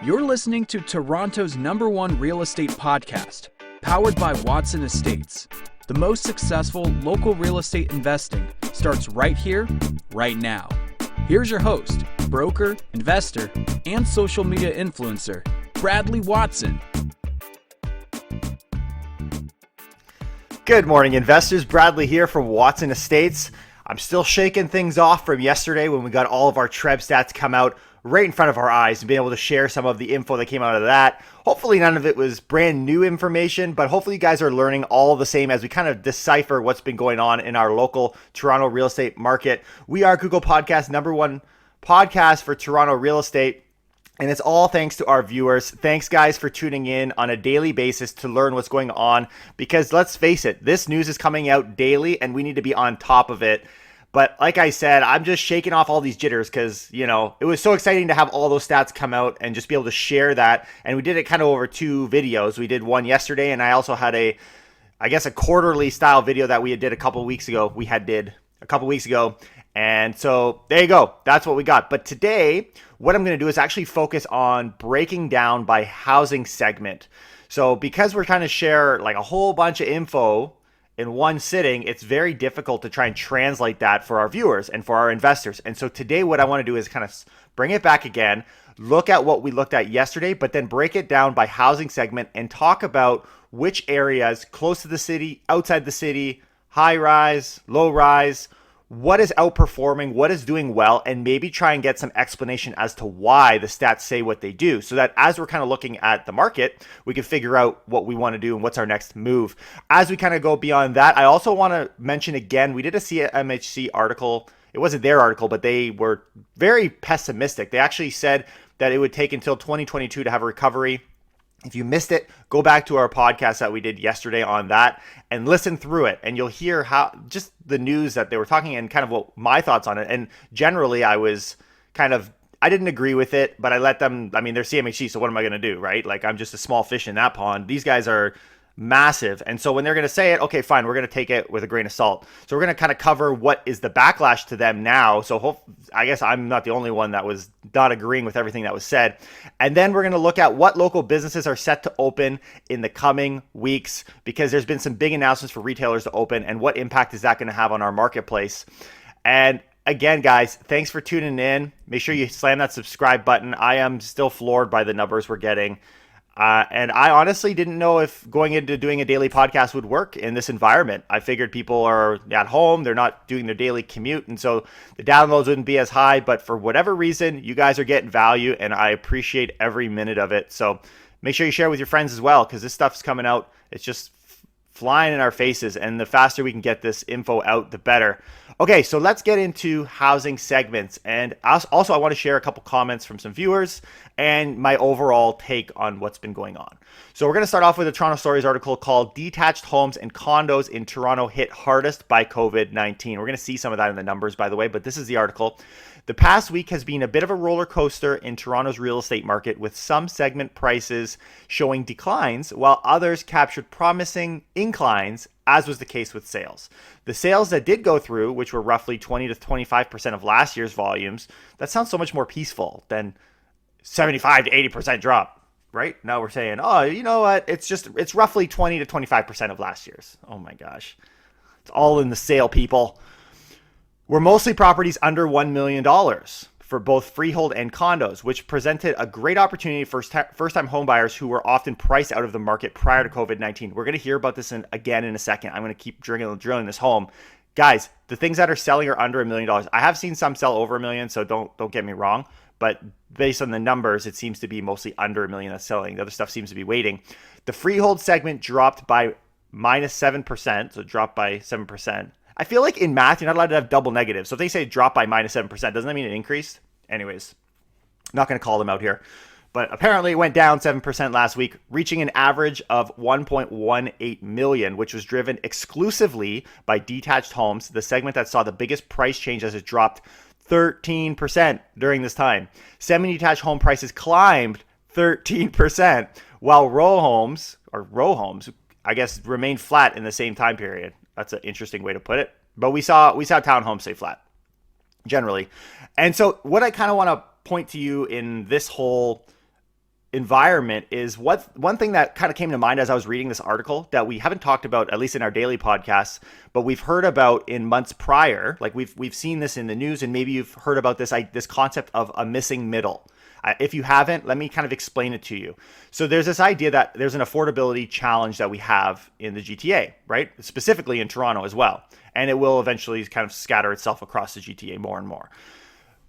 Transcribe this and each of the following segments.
You're listening to Toronto's #1 real estate podcast, powered by Watson Estates. The most successful local real estate investing starts right here, right now. Here's your host, broker, investor, and social media influencer, Bradley Watson. Good morning, investors. Bradley here from Watson Estates. I'm still shaking things off from yesterday when we got all of our TREB stats come out right in front of our eyes and being able to share some of the info that came out of that. Hopefully none of it was brand new information, but hopefully you guys are learning all the same as we kind of decipher what's been going on in our local Toronto real estate market. We are Google Podcast #1 podcast for Toronto real estate. And it's all thanks to our viewers. Thanks, guys, for tuning in on a daily basis to learn what's going on. Because let's face it, this news is coming out daily and we need to be on top of it. But like I said, I'm just shaking off all these jitters because, you know, it was so exciting to have all those stats come out and just be able to share that. And we did it kind of over 2 videos. We did one yesterday, and I also had a quarterly style video that we did a couple weeks ago. And so there you go. That's what we got. But today, what I'm going to do is actually focus on breaking down by housing segment. So because we're trying to share like a whole bunch of info in one sitting, it's very difficult to try and translate that for our viewers and for our investors. And so today what I want to do is kind of bring it back again, look at what we looked at yesterday, but then break it down by housing segment and talk about which areas close to the city, outside the city, high rise, low rise, what is outperforming, what is doing well, and maybe try and get some explanation as to why the stats say what they do, so that as we're kind of looking at the market, we can figure out what we want to do and what's our next move. As we kind of go beyond that, I also want to mention again, we did a CMHC article. It wasn't their article, but they were very pessimistic. They actually said that it would take until 2022 to have a recovery. If you missed it, go back to our podcast that we did yesterday on that and listen through it. And you'll hear how just the news that they were talking and kind of what my thoughts on it. And generally, I didn't agree with it, but I let them, they're CMHC, so what am I going to do, right? Like, I'm just a small fish in that pond. These guys are massive. And so when they're going to say it, okay, fine, we're going to take it with a grain of salt. So we're going to kind of cover what is the backlash to them now. So I guess I'm not the only one that was not agreeing with everything that was said. And then we're going to look at what local businesses are set to open in the coming weeks, because there's been some big announcements for retailers to open, and what impact is that going to have on our marketplace. And again, guys, thanks for tuning in. Make sure you slam that subscribe button. I am still floored by the numbers we're getting. And I honestly didn't know if going into doing a daily podcast would work in this environment. I figured people are at home, they're not doing their daily commute, and so the downloads wouldn't be as high. But for whatever reason, you guys are getting value, and I appreciate every minute of it. So make sure you share with your friends as well, because this stuff's coming out. It's just flying in our faces, and the faster we can get this info out, the better. Okay, so let's get into housing segments. And also I want to share a couple comments from some viewers and my overall take on what's been going on. So we're going to start off with a Toronto Stories article called "Detached Homes and Condos in Toronto Hit Hardest by COVID-19. We're going to see some of that in the numbers, by the way, but this is the article. The past week has been a bit of a roller coaster in Toronto's real estate market, with some segment prices showing declines while others captured promising inclines, as was the case with sales. The sales that did go through, which were roughly 20 to 25% of last year's volumes, that sounds so much more peaceful than 75 to 80% drop, right? Now we're saying, oh, you know what? It's roughly 20 to 25% of last year's. Oh my gosh. It's all in the sale, people. We're mostly properties under $1 million for both freehold and condos, which presented a great opportunity for first-time homebuyers who were often priced out of the market prior to COVID-19. We're going to hear about this again in a second. I'm going to keep drilling this home. Guys, the things that are selling are under $1 million. I have seen some sell over $1 million, so don't get me wrong. But based on the numbers, it seems to be mostly under $1 million that's selling. The other stuff seems to be waiting. The freehold segment dropped by -7%, so dropped by 7%. I feel like in math, you're not allowed to have double negatives. So if they say drop by -7%, doesn't that mean it increased? Anyways, not going to call them out here. But apparently it went down 7% last week, reaching an average of 1.18 million, which was driven exclusively by detached homes, the segment that saw the biggest price change as it dropped 13% during this time. Semi-detached home prices climbed 13%, while row homes, I guess, remained flat in the same time period. That's an interesting way to put it. But we saw townhomes stay flat, generally. And so what I kind of want to point to you in this whole environment is one thing that kind of came to mind as I was reading this article that we haven't talked about, at least in our daily podcasts, but we've heard about in months prior. Like we've seen this in the news, and maybe you've heard about this concept of a missing middle. If you haven't, let me kind of explain it to you. So there's this idea that there's an affordability challenge that we have in the GTA, right? Specifically in Toronto as well. And it will eventually kind of scatter itself across the GTA more and more.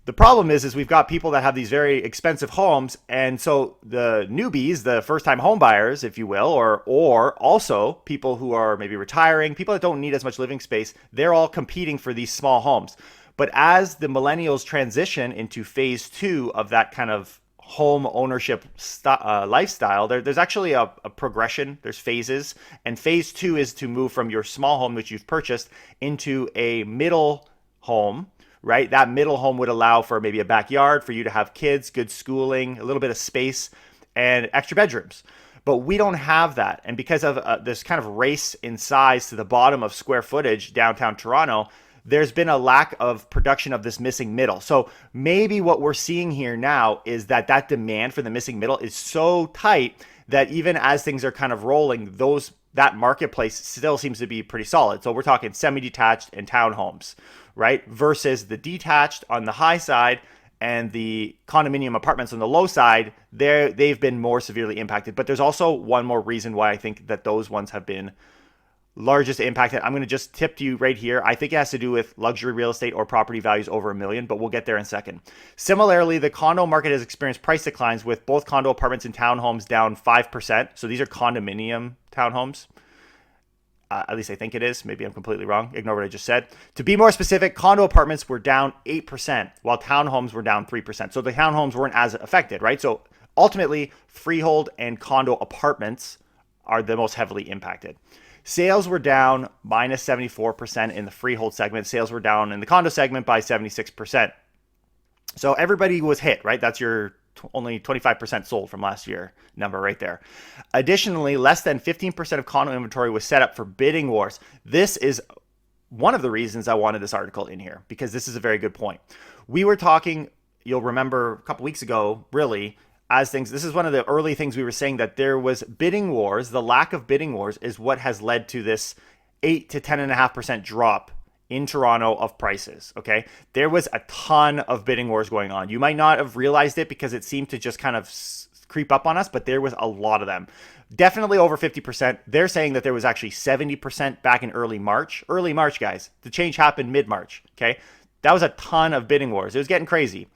The problem is we've got people that have these very expensive homes, and so the newbies, the first-time home buyers, if you will, or also people who are maybe retiring, people that don't need as much living space, they're all competing for these small homes. But as the millennials transition into phase 2 of that kind of home ownership lifestyle, there's actually a progression. There's phases, and phase 2 is to move from your small home which you've purchased into a middle home. Right? That middle home would allow for maybe a backyard for you to have kids, good schooling, a little bit of space, and extra bedrooms. But we don't have that. And because of this kind of race in size to the bottom of square footage downtown Toronto, there's been a lack of production of this missing middle. So maybe what we're seeing here now is that demand for the missing middle is so tight that even as things are kind of rolling, that marketplace still seems to be pretty solid. So we're talking semi-detached and townhomes, right? Versus the detached on the high side and the condominium apartments on the low side, they've been more severely impacted. But there's also one more reason why I think that those ones have been largest impacted. I'm going to just tip to you right here. I think it has to do with luxury real estate or property values over $1 million, but we'll get there in a second. Similarly, the condo market has experienced price declines with both condo apartments and townhomes down 5%. So these are condominium townhomes. At least I think it is. Maybe I'm completely wrong. Ignore what I just said. To be more specific, condo apartments were down 8%, while townhomes were down 3%. So the townhomes weren't as affected, right? So ultimately, freehold and condo apartments are the most heavily impacted. Sales were down minus 74% in the freehold segment. Sales were down in the condo segment by 76%. So everybody was hit, right? That's your only 25% sold from last year number right there. Additionally, less than 15% of condo inventory was set up for bidding wars. This is one of the reasons I wanted this article in here, because this is a very good point. We were talking, you'll remember a couple weeks ago, really, this is one of the early things we were saying, that there was bidding wars. The lack of bidding wars is what has led to this 8 to 10.5% drop in Toronto of prices. Okay. There was a ton of bidding wars going on. You might not have realized it because it seemed to just kind of creep up on us, but there was a lot of them. Definitely over 50%. They're saying that there was actually 70% back in early March. Early March, guys. The change happened mid-March. Okay. That was a ton of bidding wars. It was getting crazy.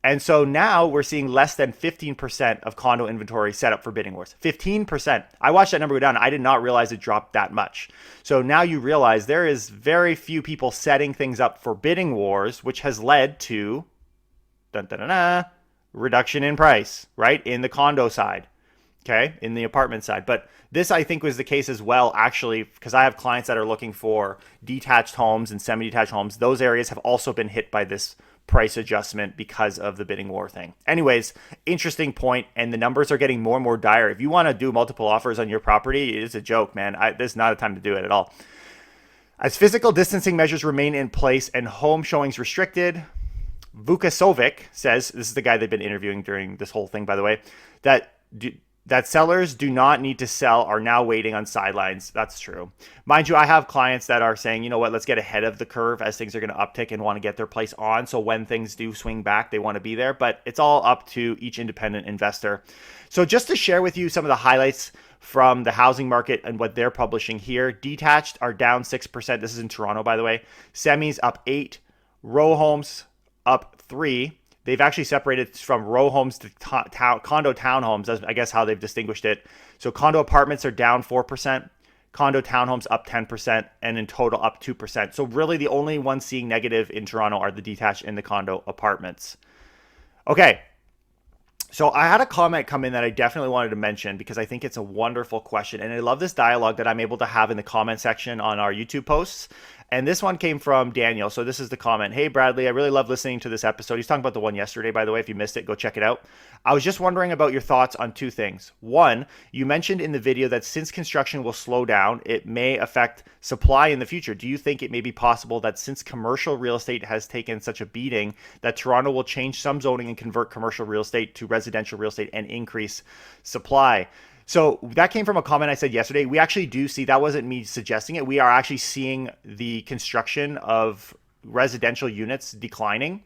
And so now we're seeing less than 15% of condo inventory set up for bidding wars. 15%. I watched that number go down. I did not realize it dropped that much. So now you realize there is very few people setting things up for bidding wars, which has led to reduction in price, right? In the condo side, okay? In the apartment side. But this, I think, was the case as well, actually, because I have clients that are looking for detached homes and semi-detached homes. Those areas have also been hit by this price adjustment because of the bidding war thing. Anyways, interesting point, and the numbers are getting more and more dire. If you want to do multiple offers on your property, it is a joke, man. This is not a time to do it at all. As physical distancing measures remain in place and home showings restricted, Vukasovic says, this is the guy they've been interviewing during this whole thing, by the way, that sellers do not need to sell, are now waiting on sidelines. That's true. Mind you, I have clients that are saying, you know what, let's get ahead of the curve as things are going to uptick and want to get their place on. So when things do swing back, they want to be there. But it's all up to each independent investor. So just to share with you some of the highlights from the housing market and what they're publishing here. Detached are down 6%. This is in Toronto, by the way. Semis up 8. Row homes up 3. They've actually separated from row homes to condo townhomes, as I guess how they've distinguished it. So condo apartments are down 4%, condo townhomes up 10%, and in total up 2%. So really the only ones seeing negative in Toronto are the detached and the condo apartments. Okay, so I had a comment come in that I definitely wanted to mention because I think it's a wonderful question. And I love this dialogue that I'm able to have in the comment section on our YouTube posts. And this one came from Daniel. So this is the comment. Hey, Bradley, I really love listening to this episode. He's talking about the one yesterday, by the way. If you missed it, go check it out. I was just wondering about your thoughts on two things. One, you mentioned in the video that since construction will slow down, it may affect supply in the future. Do you think it may be possible that since commercial real estate has taken such a beating, that Toronto will change some zoning and convert commercial real estate to residential real estate and increase supply? So that came from a comment I said yesterday. We actually do see, that wasn't me suggesting it. We are actually seeing the construction of residential units declining,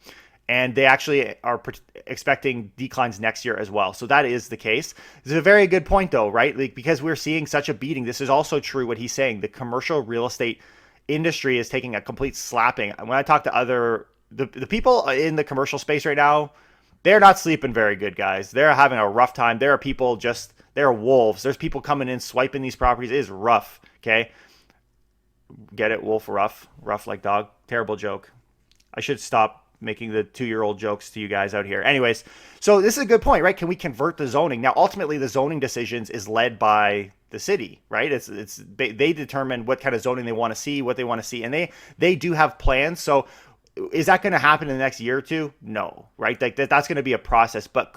and they actually are expecting declines next year as well. So that is the case. This is a very good point though, right? Like, because we're seeing such a beating, this is also true what he's saying. The commercial real estate industry is taking a complete slapping. When I talk to the people in the commercial space right now, they're not sleeping very good, guys. They're having a rough time. There are people they're wolves. There's people coming in, swiping these properties. It is rough, okay? Get it? Wolf, rough. Rough like dog. Terrible joke. I should stop making the 2-year-old jokes to you guys out here. Anyways, so this is a good point, right? Can we convert the zoning? Now, ultimately, the zoning decisions is led by the city, right? They determine what kind of zoning they want to see, what they want to see, and they do have plans. So is that going to happen in the next year or two? No, right? Like that's going to be a process, but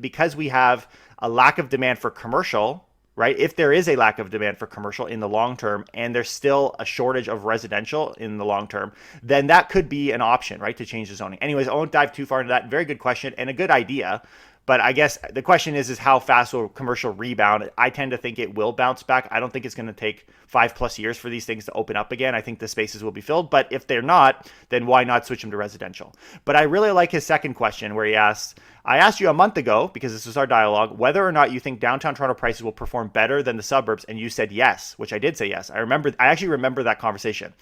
because we have a lack of demand for commercial, right? If there is a lack of demand for commercial in the long term, and there's still a shortage of residential in the long term, then that could be an option, right? To change the zoning. Anyways, I won't dive too far into that. Very good question and a good idea. But I guess the question is how fast will commercial rebound? I tend to think it will bounce back. I don't think it's going to take 5+ years for these things to open up again. I think the spaces will be filled. But if they're not, then why not switch them to residential? But I really like his second question where he asks, I asked you a month ago, because this was our dialogue, whether or not you think downtown Toronto prices will perform better than the suburbs. And you said yes, which I did say yes. I actually remember that conversation.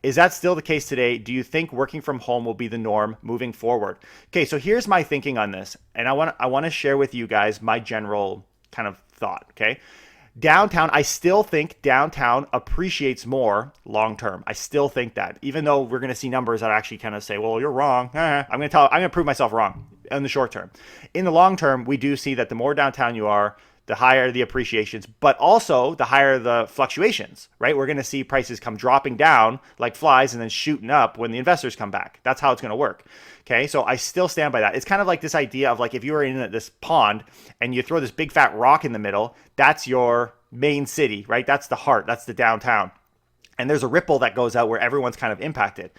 Is that still the case today? Do you think working from home will be the norm moving forward? Okay, so here's my thinking on this. And I want to share with you guys my general kind of thought, okay? Downtown, I still think downtown appreciates more long term. I still think that, even though we're going to see numbers that actually kind of say, well, you're wrong. I'm going to prove myself wrong in the short term. In the long term, we do see that the more downtown you are, the higher the appreciations, but also the higher the fluctuations, right? We're going to see prices come dropping down like flies and then shooting up when the investors come back. That's how it's going to work. Okay, so I still stand by that. It's kind of like this idea of like if you were in this pond and you throw this big fat rock in the middle, that's your main city, right? That's the heart, that's the downtown. And there's a ripple that goes out where everyone's kind of impacted.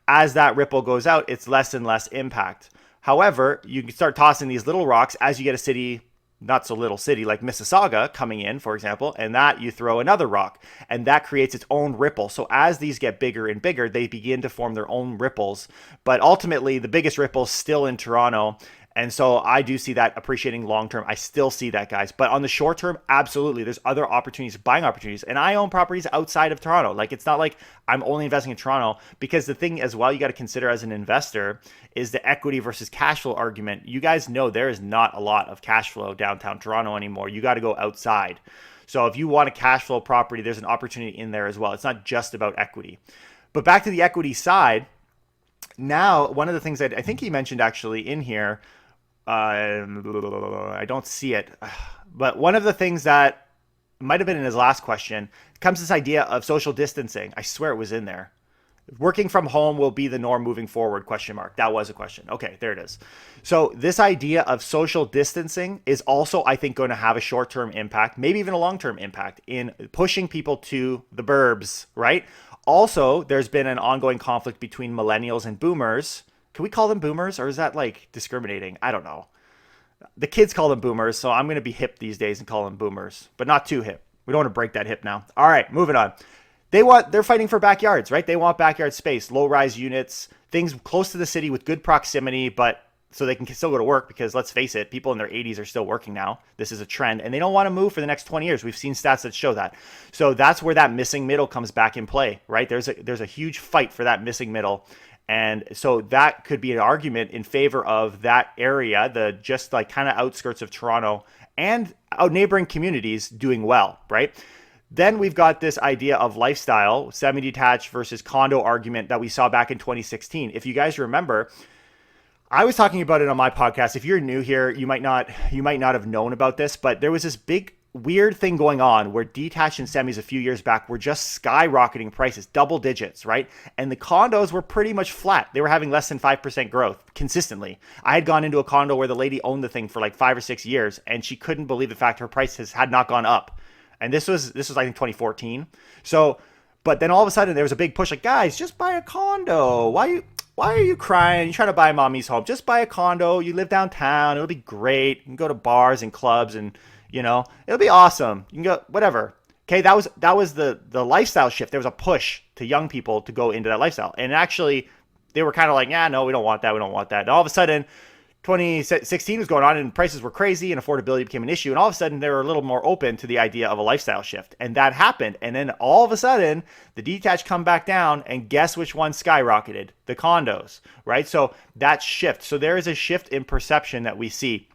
As that ripple goes out, it's less and less impact. However, you can start tossing these little rocks as you get a city, not so little city like Mississauga coming in, for example, and that you throw another rock and that creates its own ripple. So as these get bigger and bigger, they begin to form their own ripples. But ultimately, the biggest ripple is still in Toronto. And so I do see that appreciating long term. I still see that, guys. But on the short term, absolutely. There's other opportunities, buying opportunities. And I own properties outside of Toronto. Like, it's not like I'm only investing in Toronto, because the thing as well you got to consider as an investor is the equity versus cash flow argument. You guys know there is not a lot of cash flow downtown Toronto anymore. You got to go outside. So if you want a cash flow property, there's an opportunity in there as well. It's not just about equity. But back to the equity side, now, one of the things that I think he mentioned actually in here, I don't see it, but one of the things that might have been in his last question comes this idea of social distancing. I swear it was in there. Working from home will be the norm moving forward, ? That was a question. Okay, there it is. So this idea of social distancing is also, I think, going to have a short-term impact, maybe even a long-term impact in pushing people to the burbs, right? Also, there's been an ongoing conflict between millennials and boomers. Can we call them boomers, or is that like discriminating? I don't know. The kids call them boomers, so I'm going to be hip these days and call them boomers, but not too hip. We don't want to break that hip now. All right, moving on. They're fighting for backyards, right? They want backyard space, low-rise units, things close to the city with good proximity, but so they can still go to work, because let's face it, people in their 80s are still working now. This is a trend, and they don't want to move for the next 20 years. We've seen stats that show that. So that's where that missing middle comes back in play, right? There's a huge fight for that missing middle. And so that could be an argument in favor of that area, the just like kind of outskirts of Toronto and neighboring communities doing well, right? Then we've got this idea of lifestyle, semi-detached versus condo argument that we saw back in 2016. If you guys remember, I was talking about it on my podcast. If you're new here, you might not have known about this, but there was this big weird thing going on where detached and semis a few years back were just skyrocketing prices, double digits, right? And the condos were pretty much flat. They were having less than 5% growth consistently. I had gone into a condo where the lady owned the thing for like 5 or 6 years, and she couldn't believe the fact her prices had not gone up. And this was I think 2014. So, but then all of a sudden there was a big push like, guys, just buy a condo. Why are you crying? You're trying to buy mommy's home. Just buy a condo. You live downtown. It'll be great. You can go to bars and clubs and it'll be awesome. You can go whatever. Okay, that was the lifestyle shift. There was a push to young people to go into that lifestyle. And actually they were kind of like, yeah, no, we don't want that. We don't want that. And all of a sudden 2016 was going on and prices were crazy and affordability became an issue. And all of a sudden they were a little more open to the idea of a lifestyle shift. And that happened. And then all of a sudden the detached come back down, and guess which one skyrocketed? The condos, right? So that shift. So there is a shift in perception that we see.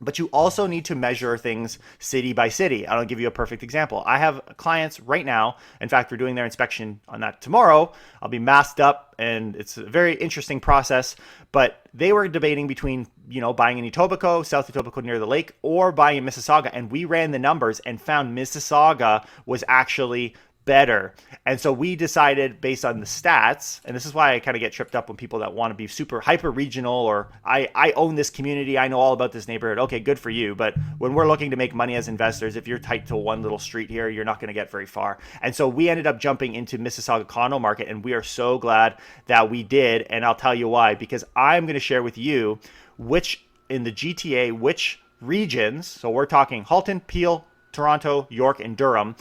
But you also need to measure things city by city. I'll give you a perfect example. I have clients right now. In fact, we're doing their inspection on that tomorrow. I'll be masked up, and it's a very interesting process. But they were debating between, buying in Etobicoke, South Etobicoke near the lake, or buying in Mississauga. And we ran the numbers and found Mississauga was actually better. And so we decided based on the stats, and this is why I kind of get tripped up when people that want to be super hyper regional, or I own this community, I know all about this neighborhood. Okay, good for you. But when we're looking to make money as investors, if you're tight to one little street here, you're not going to get very far. And so we ended up jumping into Mississauga condo market, and we are so glad that we did. And I'll tell you why, because I'm going to share with you which in the GTA, which regions, so we're talking Halton, Peel, Toronto, York, and Durham,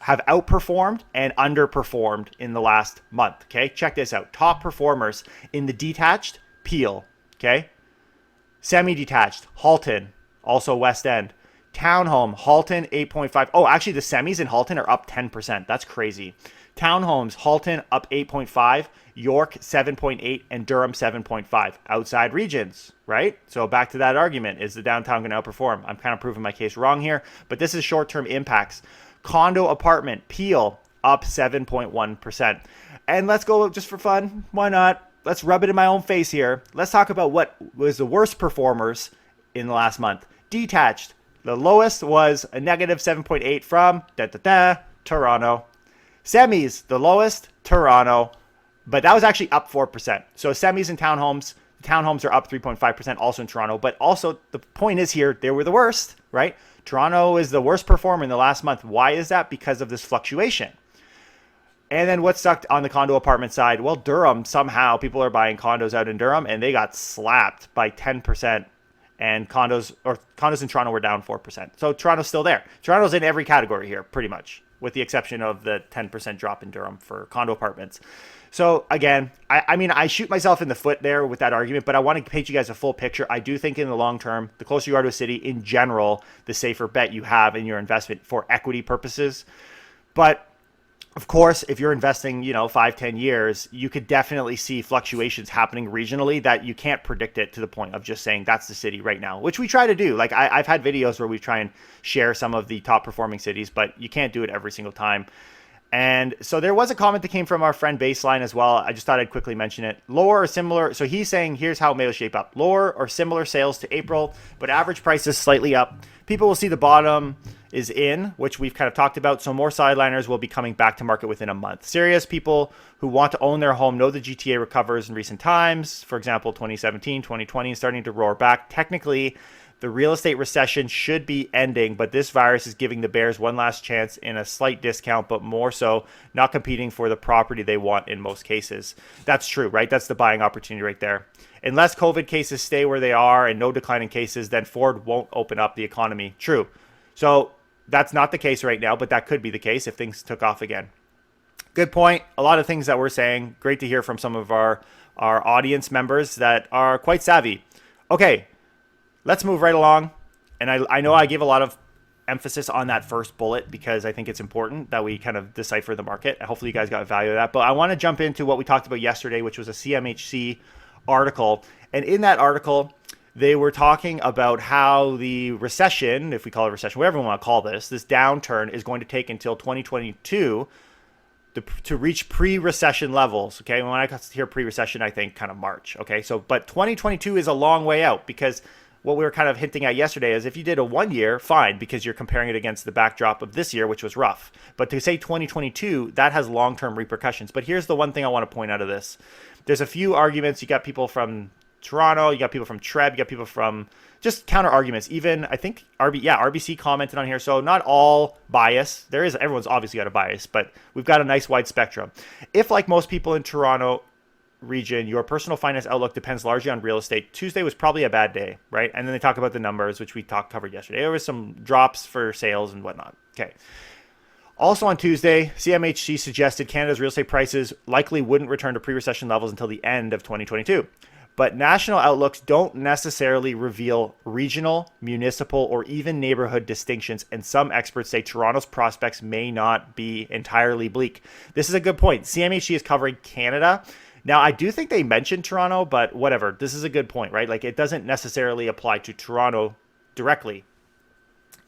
have outperformed and underperformed in the last month. Okay, check this out. Top performers in the detached, Peel. Okay, semi-detached, Halton, also West End. Townhome, Halton, 8.5. Oh, actually, the semis in Halton are up 10%. That's crazy. Townhomes, Halton up 8.5, York 7.8, and Durham 7.5. Outside regions, right? So back to that argument: is the downtown going to outperform? I'm kind of proving my case wrong here, but this is short-term impacts. Condo apartment, Peel, up 7.1%. And let's go just for fun. Why not? Let's rub it in my own face here. Let's talk about what was the worst performers in the last month. Detached. The lowest was a negative 7.8 from Toronto. Semis, the lowest, Toronto. But that was actually up 4%. So semis and townhomes are up 3.5% also in Toronto. But also the point is here, they were the worst, right? Toronto is the worst performer in the last month. Why is that? Because of this fluctuation. And then what sucked on the condo apartment side? Well, Durham, somehow people are buying condos out in Durham, and they got slapped by 10%. And condos in Toronto were down 4%. So Toronto's still there. Toronto's in every category here, pretty much, with the exception of the 10% drop in Durham for condo apartments. So again, I mean, I shoot myself in the foot there with that argument, but I want to paint you guys a full picture. I do think in the long term, the closer you are to a city, in general, the safer bet you have in your investment for equity purposes. But of course, if you're investing, 5-10 years, you could definitely see fluctuations happening regionally that you can't predict it to the point of just saying that's the city right now, which we try to do. Like I've had videos where we try and share some of the top performing cities, but you can't do it every single time. And so there was a comment that came from our friend Baseline as well. I just thought I'd quickly mention it. Lower or similar. So he's saying, here's how it may shape up. Lower or similar sales to April, but average price is slightly up. People will see the bottom is in, which we've kind of talked about. So more sideliners will be coming back to market within a month. Serious people who want to own their home know the GTA recovers in recent times. For example, 2017, 2020 is starting to roar back. Technically, the real estate recession should be ending, but this virus is giving the bears one last chance in a slight discount, but more so not competing for the property they want in most cases. That's true, right? That's the buying opportunity right there. Unless COVID cases stay where they are and no decline in cases, then Ford won't open up the economy. True. So that's not the case right now, but that could be the case if things took off again. Good point. A lot of things that we're saying. Great to hear from some of our audience members that are quite savvy. Okay. Let's move right along. And I know I give a lot of emphasis on that first bullet because I think it's important that we kind of decipher the market. Hopefully you guys got value of that. But I want to jump into what we talked about yesterday, which was a CMHC article. And in that article, they were talking about how the recession, if we call it recession, whatever we want to call this downturn is going to take until 2022 to reach pre-recession levels. Okay, when I hear pre-recession, I think kind of March. Okay, so but 2022 is a long way out because what we were kind of hinting at yesterday is if you did a 1 year, fine, because you're comparing it against the backdrop of this year, which was rough. But to say 2022, that has long-term repercussions. But here's the one thing I want to point out of this. There's a few arguments. You got people from Toronto, you got people from Treb, you got people from just counter arguments. Even I think RBC commented on here. So not all bias. Everyone's obviously got a bias, but we've got a nice wide spectrum. If, like most people in Toronto region, your personal finance outlook depends largely on real estate, Tuesday was probably a bad day, right? And then they talk about the numbers, which we covered yesterday. There was some drops for sales and whatnot. Okay. Also on Tuesday, CMHC suggested Canada's real estate prices likely wouldn't return to pre-recession levels until the end of 2022. But national outlooks don't necessarily reveal regional, municipal, or even neighborhood distinctions, and some experts say Toronto's prospects may not be entirely bleak. This is a good point. CMHC is covering Canada. Now, I do think they mentioned Toronto, but whatever. This is a good point, right? Like, it doesn't necessarily apply to Toronto directly.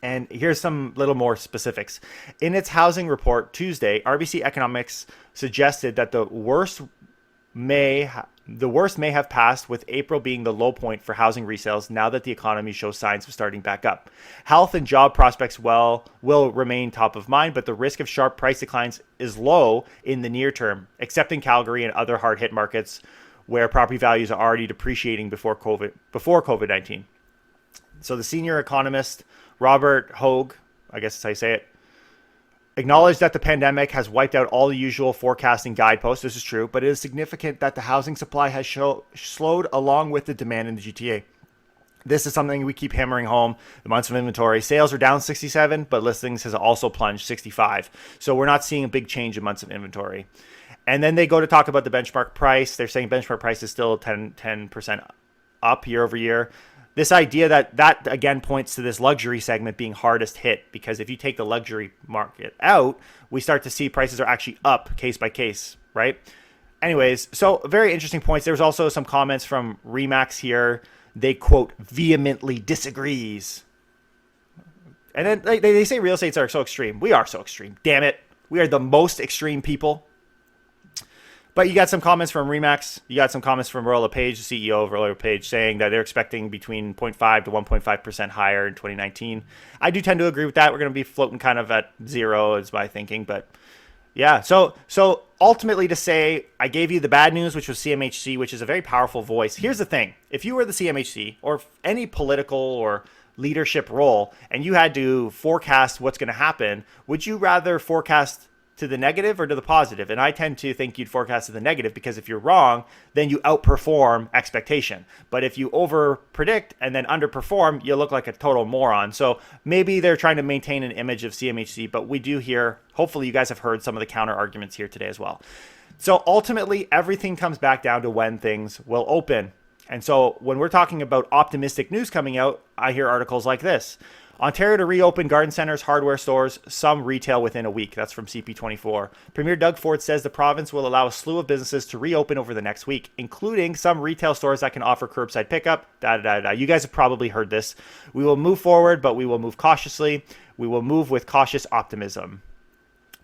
And here's some little more specifics. In its housing report Tuesday, RBC Economics suggested that the worst may have passed, with April being the low point for housing resales now that the economy shows signs of starting back up. Health and job prospects will remain top of mind, but the risk of sharp price declines is low in the near term, except in Calgary and other hard-hit markets where property values are already depreciating before COVID-19. So the senior economist, Robert Hogue, I guess that's how you say it, acknowledged that the pandemic has wiped out all the usual forecasting guideposts. This is true, but it is significant that the housing supply has slowed along with the demand in the GTA. This is something we keep hammering home. The months of inventory, sales are down 67, but listings has also plunged 65. So we're not seeing a big change in months of inventory. And then they go to talk about the benchmark price. They're saying benchmark price is still 10% up year over year. This idea that again points to this luxury segment being hardest hit, because if you take the luxury market out, we start to see prices are actually up case by case, right? Anyways, so very interesting points. There's also some comments from Remax here. They quote vehemently disagrees. And then they say real estates are so extreme. We are so extreme. Damn it. We are the most extreme people. But you got some comments from Remax. You got some comments from Royal LePage, the CEO of Royal LePage, saying that they're expecting between 0.5 to 1.5% higher in 2019. I do tend to agree with that. We're going to be floating kind of at zero is my thinking. But yeah, so ultimately to say, I gave you the bad news, which was CMHC, which is a very powerful voice. Here's the thing. If you were the CMHC or any political or leadership role and you had to forecast what's going to happen, would you rather forecast to the negative or to the positive? And I tend to think you'd forecast to the negative, because if you're wrong, then you outperform expectation. But if you over predict and then underperform, you look like a total moron. So maybe they're trying to maintain an image of CMHC, but we do hear, hopefully you guys have heard some of the counter arguments here today as well. So ultimately, everything comes back down to when things will open. And so when we're talking about optimistic news coming out, I hear articles like this. Ontario to reopen garden centers, hardware stores, some retail within a week. That's from CP24. Premier Doug Ford says the province will allow a slew of businesses to reopen over the next week, including some retail stores that can offer curbside pickup. You guys have probably heard this. We will move forward, but we will move cautiously. We will move with cautious optimism.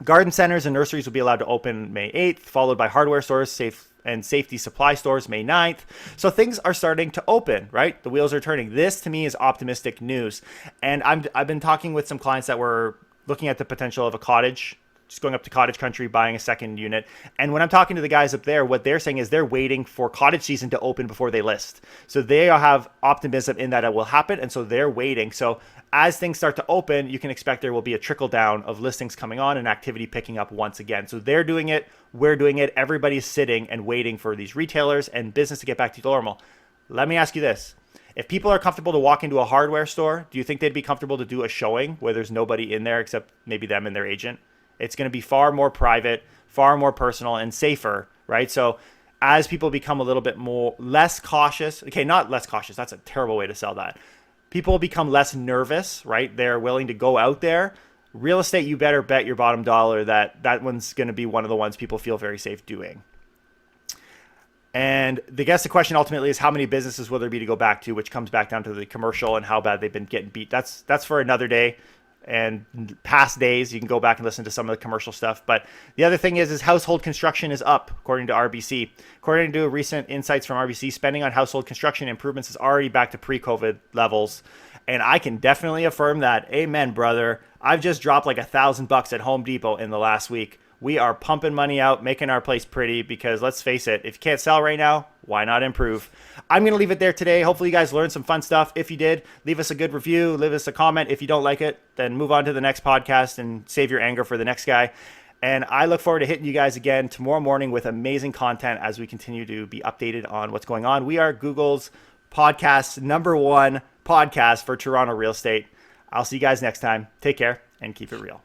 Garden centers and nurseries will be allowed to open May 8th, followed by hardware stores, safety supply stores May 9th. So things are starting to open, right? The wheels are turning. This to me is optimistic news. And I've been talking with some clients that were looking at the potential of a cottage, just going up to cottage country, buying a second unit. And when I'm talking to the guys up there, what they're saying is they're waiting for cottage season to open before they list. So they have optimism in that it will happen. And so they're waiting. So as things start to open, you can expect there will be a trickle down of listings coming on and activity picking up once again. So they're doing it. We're doing it. Everybody's sitting and waiting for these retailers and business to get back to normal. Let me ask you this. If people are comfortable to walk into a hardware store, do you think they'd be comfortable to do a showing where there's nobody in there except maybe them and their agent? It's going to be far more private, far more personal and safer, right? So as people become a little bit less cautious, okay, not less cautious. That's a terrible way to sell that. People become less nervous, right? They're willing to go out there. Real estate, you better bet your bottom dollar that one's going to be one of the ones people feel very safe doing. And the question ultimately is how many businesses will there be to go back to, which comes back down to the commercial and how bad they've been getting beat. That's for another day. and past days. You can go back and listen to some of the commercial stuff. But the other thing is household construction is up, according to RBC. According to recent insights from RBC, spending on household construction improvements is already back to pre-COVID levels. And I can definitely affirm that. Amen, brother. I've just dropped like $1,000 at Home Depot in the last week. We are pumping money out, making our place pretty, because let's face it, if you can't sell right now, why not improve? I'm going to leave it there today. Hopefully you guys learned some fun stuff. If you did, leave us a good review, leave us a comment. If you don't like it, then move on to the next podcast and save your anger for the next guy. And I look forward to hitting you guys again tomorrow morning with amazing content as we continue to be updated on what's going on. We are Google's podcast #1 podcast for Toronto real estate. I'll see you guys next time. Take care and keep it real.